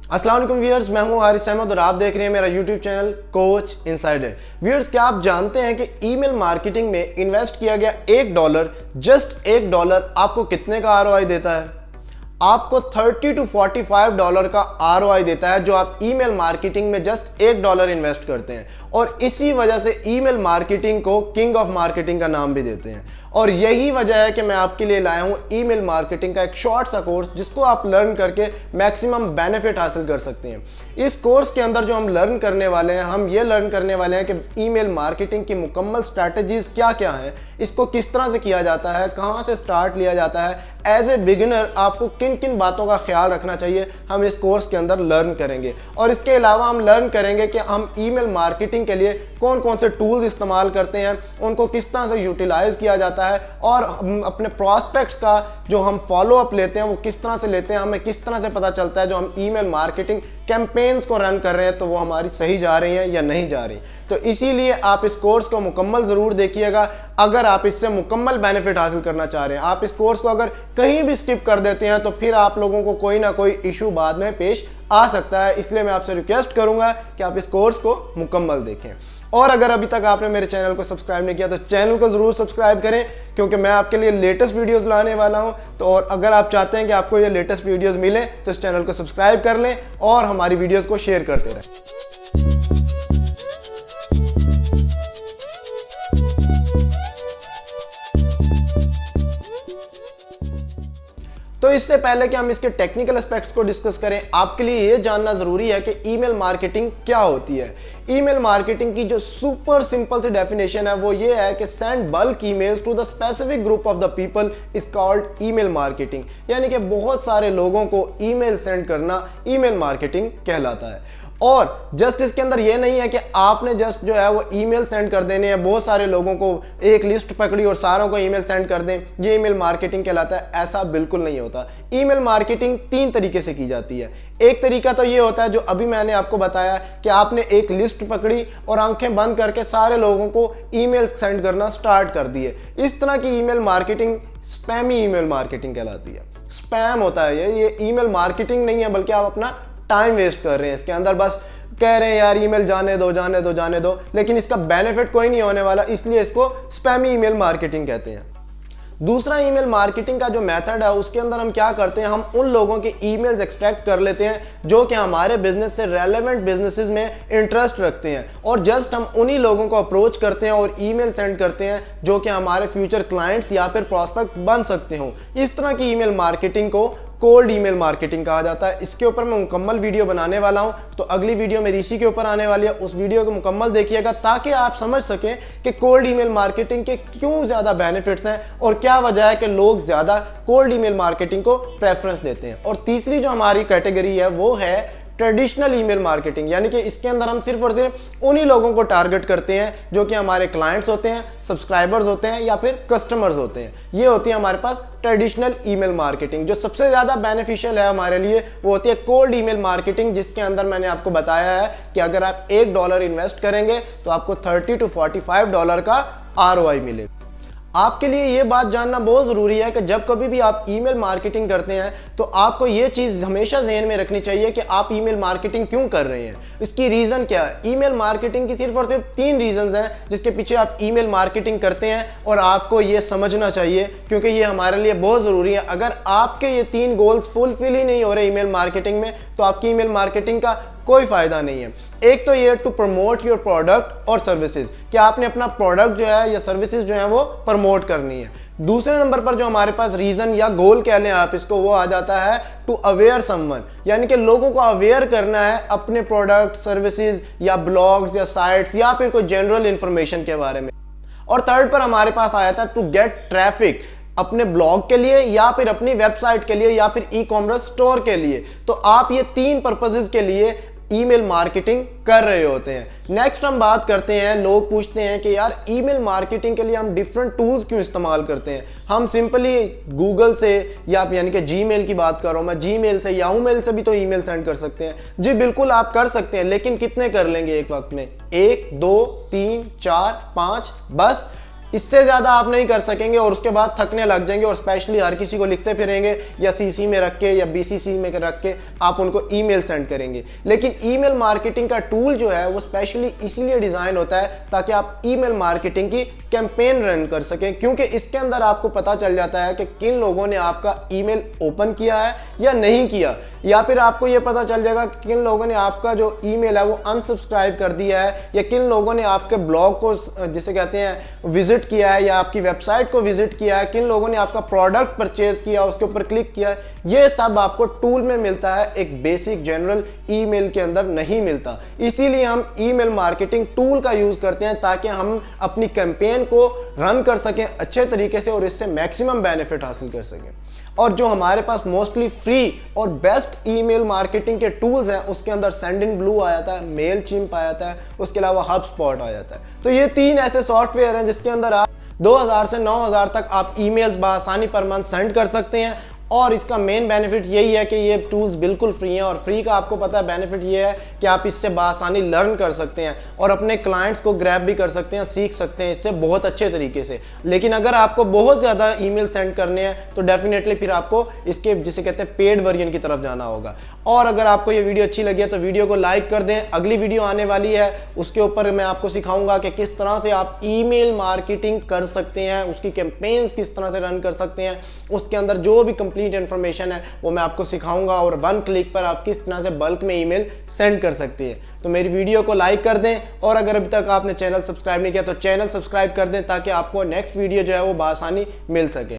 अस्सलाम वालेकुम व्यूअर्स, मैं हूं हारिस अहमद और आप देख रहे हैं मेरा YouTube channel coach insider. Viewers, क्या आप जानते हैं कि ईमेल मार्केटिंग में इन्वेस्ट किया गया $1, जस्ट $1 आपको कितने का आरओआई देता है? आपको $30 to $45 का आरओआई देता है जो आप ईमेल मार्केटिंग में जस्ट $1 इन्वेस्ट करते हैं। और इसी वजह से ईमेल मार्केटिंग को किंग ऑफ मार्केटिंग का नाम भी देते हैं। और यही वजह है कि मैं आपके लिए लाया हूं ईमेल मार्केटिंग का एक शॉर्ट सा कोर्स जिसको आप लर्न करके मैक्सिमम बेनिफिट हासिल कर सकते हैं। इस कोर्स के अंदर जो हम लर्न करने वाले हैं, हम ये लर्न करने वाले हैं कि ईमेल मार्केटिंग की मुकम्मल स्ट्रैटेजीज क्या क्या हैं, इसको किस तरह से किया जाता है, कहाँ से स्टार्ट लिया जाता है, एज ए बिगिनर आपको किन किन बातों का ख्याल रखना चाहिए, हम इस कोर्स के अंदर लर्न करेंगे। और इसके अलावा हम लर्न करेंगे कि हम ईमेल मार्केटिंग के लिए कौन कौन से टूल्स इस्तेमाल करते हैं, उनको किस तरह से यूटिलाइज किया जाता है, और हम अपने प्रॉस्पेक्ट्स का जो हम फॉलो अप लेते हैं वो किस तरह से लेते हैं, हमें किस तरह से पता चलता है जो हम ईमेल मार्केटिंग कैंपेन्स को रन कर रहे हैं तो वो हमारी सही जा रही हैं या नहीं जा रही। तो इसीलिए आप इस कोर्स को मुकम्मल ज़रूर देखिएगा अगर आप इससे मुकम्मल बेनिफिट हासिल करना चाह रहे हैं। आप इस कोर्स को अगर कहीं भी स्किप कर देते हैं तो फिर आप लोगों को कोई ना कोई इशू बाद में पेश आ सकता है। इसलिए मैं आपसे रिक्वेस्ट करूंगा कि आप इस कोर्स को मुकम्मल देखें। और अगर अभी तक आपने मेरे चैनल को सब्सक्राइब नहीं किया तो चैनल को ज़रूर सब्सक्राइब करें, क्योंकि मैं आपके लिए लेटेस्ट वीडियोस लाने वाला हूं। तो और अगर आप चाहते हैं कि आपको ये लेटेस्ट वीडियोस मिले तो इस चैनल को सब्सक्राइब कर लें और हमारी वीडियोस को शेयर करते रहें। तो इससे पहले कि हम इसके टेक्निकल एस्पेक्ट्स को डिस्कस करें, आपके लिए ये जानना जरूरी है कि ईमेल मार्केटिंग क्या होती है। ईमेल मार्केटिंग की जो सुपर सिंपल सी डेफिनेशन है वो ये है कि send bulk emails to the specific group of the people is called email marketing. यानी कि बहुत सारे लोगों को ईमेल सेंड करना ईमेल मार्केटिंग कहलाता है। और जस्ट इसके अंदर ये नहीं है कि आपने जस्ट जो है वो ईमेल सेंड कर देने हैं, बहुत सारे लोगों को एक लिस्ट पकड़ी और सारों को ईमेल सेंड कर दें, ये ईमेल मार्केटिंग कहलाता है। ऐसा बिल्कुल नहीं होता। ईमेल मार्केटिंग 3 तरीके से की जाती है। एक तरीका तो ये होता है जो अभी मैंने आपको बताया कि आपने एक लिस्ट पकड़ी और आंखें बंद करके सारे लोगों को ईमेल सेंड करना स्टार्ट कर दिए। इस तरह की email marketing spammy email marketing कहलाती है। स्पैम होता है ये ईमेल मार्केटिंग नहीं है, बल्कि आप अपना टाइम वेस्ट कर रहे हैं इसके अंदर। बस कह रहे हैं यार ईमेल जाने दो जाने दो जाने दो, लेकिन इसका बेनिफिट कोई नहीं होने वाला, इसलिए इसको स्पैमी ईमेल मार्केटिंग कहते हैं। दूसरा ईमेल मार्केटिंग का जो मेथड है उसके अंदर हम क्या करते हैं, हम उन लोगों के ईमेल्स एक्सट्रैक्ट कर लेते हैं जो कि हमारे बिजनेस से रेलेवेंट बिजनेसेस में इंटरेस्ट रखते हैं, और जस्ट हम उन्हीं लोगों को अप्रोच करते हैं और ईमेल सेंड करते हैं जो कि हमारे फ्यूचर क्लाइंट्स या फिर प्रॉस्पेक्ट बन सकते हो। इस तरह की ईमेल मार्केटिंग को कोल्ड ईमेल मार्केटिंग कहा जाता है। इसके ऊपर मैं मुकम्मल वीडियो बनाने वाला हूं, तो अगली वीडियो मेरी इसी के ऊपर आने वाली है। उस वीडियो को मुकम्मल देखिएगा ताकि आप समझ सकें कि कोल्ड ईमेल मार्केटिंग के क्यों ज़्यादा बेनिफिट्स हैं और क्या वजह है कि लोग ज़्यादा कोल्ड ईमेल मार्केटिंग को प्रेफरेंस देते हैं। और तीसरी जो हमारी कैटेगरी है वो है ट्रेडिशनल ईमेल मार्केटिंग, यानी कि इसके अंदर हम सिर्फ और सिर्फ उन्हीं लोगों को टारगेट करते हैं जो कि हमारे क्लाइंट्स होते हैं, सब्सक्राइबर्स होते हैं या फिर कस्टमर्स होते हैं। ये होती है हमारे पास ट्रेडिशनल ईमेल मार्केटिंग। जो सबसे ज़्यादा बेनिफिशियल है हमारे लिए वो होती है कोल्ड ईमेल मार्केटिंग, जिसके अंदर मैंने आपको बताया है कि अगर आप $1 इन्वेस्ट करेंगे तो आपको $30 to $45 का आरओआई मिलेगा। आपके लिए ये बात जानना बहुत ज़रूरी है कि जब कभी भी आप ईमेल मार्केटिंग करते हैं तो आपको ये चीज़ हमेशा ज़हन में रखनी चाहिए कि आप ईमेल मार्केटिंग क्यों कर रहे हैं, इसकी रीज़न क्या है। ईमेल मार्केटिंग की सिर्फ और सिर्फ 3 रीज़न्स हैं जिसके पीछे आप ईमेल मार्केटिंग करते हैं, और आपको ये समझना चाहिए क्योंकि ये हमारे लिए बहुत ज़रूरी है। अगर आपके ये 3 गोल्स फुलफिल ही नहीं हो रहे ईमेल मार्केटिंग में तो आपकी ईमेल मार्केटिंग का कोई फायदा नहीं है। एक तो ये टू प्रमोट योर प्रोडक्ट और सर्विसेज, कि आपने अपना प्रोडक्ट जो है या सर्विसेज जो है वो प्रमोट करनी है। दूसरे नंबर पर जो हमारे पास रीजन या गोल कह लें आप इसको, वो आ जाता है टू अवेयर समवन, यानी कि लोगों को अवेयर करना है अपने प्रोडक्ट, सर्विसेज या ब्लॉग्स या साइट्स या फिर कोई जनरल इंफॉर्मेशन के बारे में। और थर्ड पर हमारे पास आया था टू गेट ट्रैफिक, अपने ब्लॉग के लिए या फिर अपनी वेबसाइट के लिए या फिर ई कॉमर्स स्टोर के लिए। तो आप ये 3 पर्पसेस के लिए ईमेल मार्केटिंग कर रहे होते हैं। नेक्स्ट हम बात करते हैं, लोग पूछते हैं कि यार ईमेल मार्केटिंग के लिए हम डिफरेंट टूल्स क्यों इस्तेमाल करते हैं। हम सिंपली गूगल से या यानी कि जीमेल की बात कर रहा हूं मैं, जीमेल से याहू मेल से भी तो ईमेल सेंड कर सकते हैं। जी बिल्कुल आप कर सकते हैं, लेकिन कितने कर लेंगे एक वक्त में? 1 2 3 4 5, बस इससे ज़्यादा आप नहीं कर सकेंगे और उसके बाद थकने लग जाएंगे और स्पेशली हर किसी को लिखते फिरेंगे या सीसी में रख के या बीसीसी में रख के आप उनको ईमेल सेंड करेंगे। लेकिन ईमेल मार्केटिंग का टूल जो है वो स्पेशली इसलिए डिज़ाइन होता है ताकि आप ईमेल मार्केटिंग की कैंपेन रन कर सकें, क्योंकि इसके अंदर आपको पता चल जाता है कि किन लोगों ने आपका ईमेल ओपन किया है या नहीं किया, या फिर आपको ये पता चल जाएगा कि किन लोगों ने आपका जो ईमेल है वो अनसब्सक्राइब कर दिया है या किन लोगों ने आपके ब्लॉग को जिसे कहते हैं विजिट किया है या आपकी वेबसाइट को विजिट किया है, किन लोगों ने आपका प्रोडक्ट परचेज किया उसके ऊपर क्लिक किया है। ये सब आपको टूल में मिलता है, एक बेसिक जनरल ईमेल के अंदर नहीं मिलता। इसीलिए हम ईमेल मार्केटिंग टूल का यूज करते हैं ताकि हम अपनी कैंपेन को रन कर सकें अच्छे तरीके से और इससे मैक्सिमम बेनिफिट हासिल कर सकें। और जो हमारे पास मोस्टली फ्री और बेस्ट ईमेल मार्केटिंग के टूल्स हैं उसके अंदर सेंडिनब्लू आ जाता है, मेलचिम्प आ जाता है, उसके अलावा हबस्पॉट आ जाता है। तो ये 3 ऐसे सॉफ्टवेयर हैं जिसके अंदर आप 2000 से 9000 तक आप ईमेल्स बआसानी पर मंथ सेंड कर सकते हैं। और इसका मेन बेनिफिट यही है कि ये टूल्स बिल्कुल फ्री हैं और फ्री का आपको पता है बेनिफिट ये है कि आप इससे बआसानी लर्न कर सकते हैं और अपने क्लाइंट्स को ग्रैब भी कर सकते हैं, सीख सकते हैं इससे बहुत अच्छे तरीके से। लेकिन अगर आपको बहुत ज़्यादा ईमेल सेंड करने हैं तो डेफिनेटली फिर आपको इसके जिसे कहते हैं पेड वर्जन की तरफ जाना होगा। और अगर आपको ये वीडियो अच्छी लगी है तो वीडियो को लाइक कर दें। अगली वीडियो आने वाली है, उसके ऊपर मैं आपको सिखाऊंगा कि किस तरह से आप ईमेल मार्केटिंग कर सकते हैं, उसकी कैंपेन्स किस तरह से रन कर सकते हैं, उसके अंदर जो भी कंप्लीट इन्फॉर्मेशन है वो मैं आपको सिखाऊंगा और 1 क्लिक पर आप किस तरह से बल्क में ईमेल सेंड कर सकते हैं। तो मेरी वीडियो को लाइक कर दें और अगर अभी तक आपने चैनल सब्सक्राइब नहीं किया तो चैनल सब्सक्राइब कर दें ताकि आपको नेक्स्ट वीडियो जो है वो बआसानी मिल सके।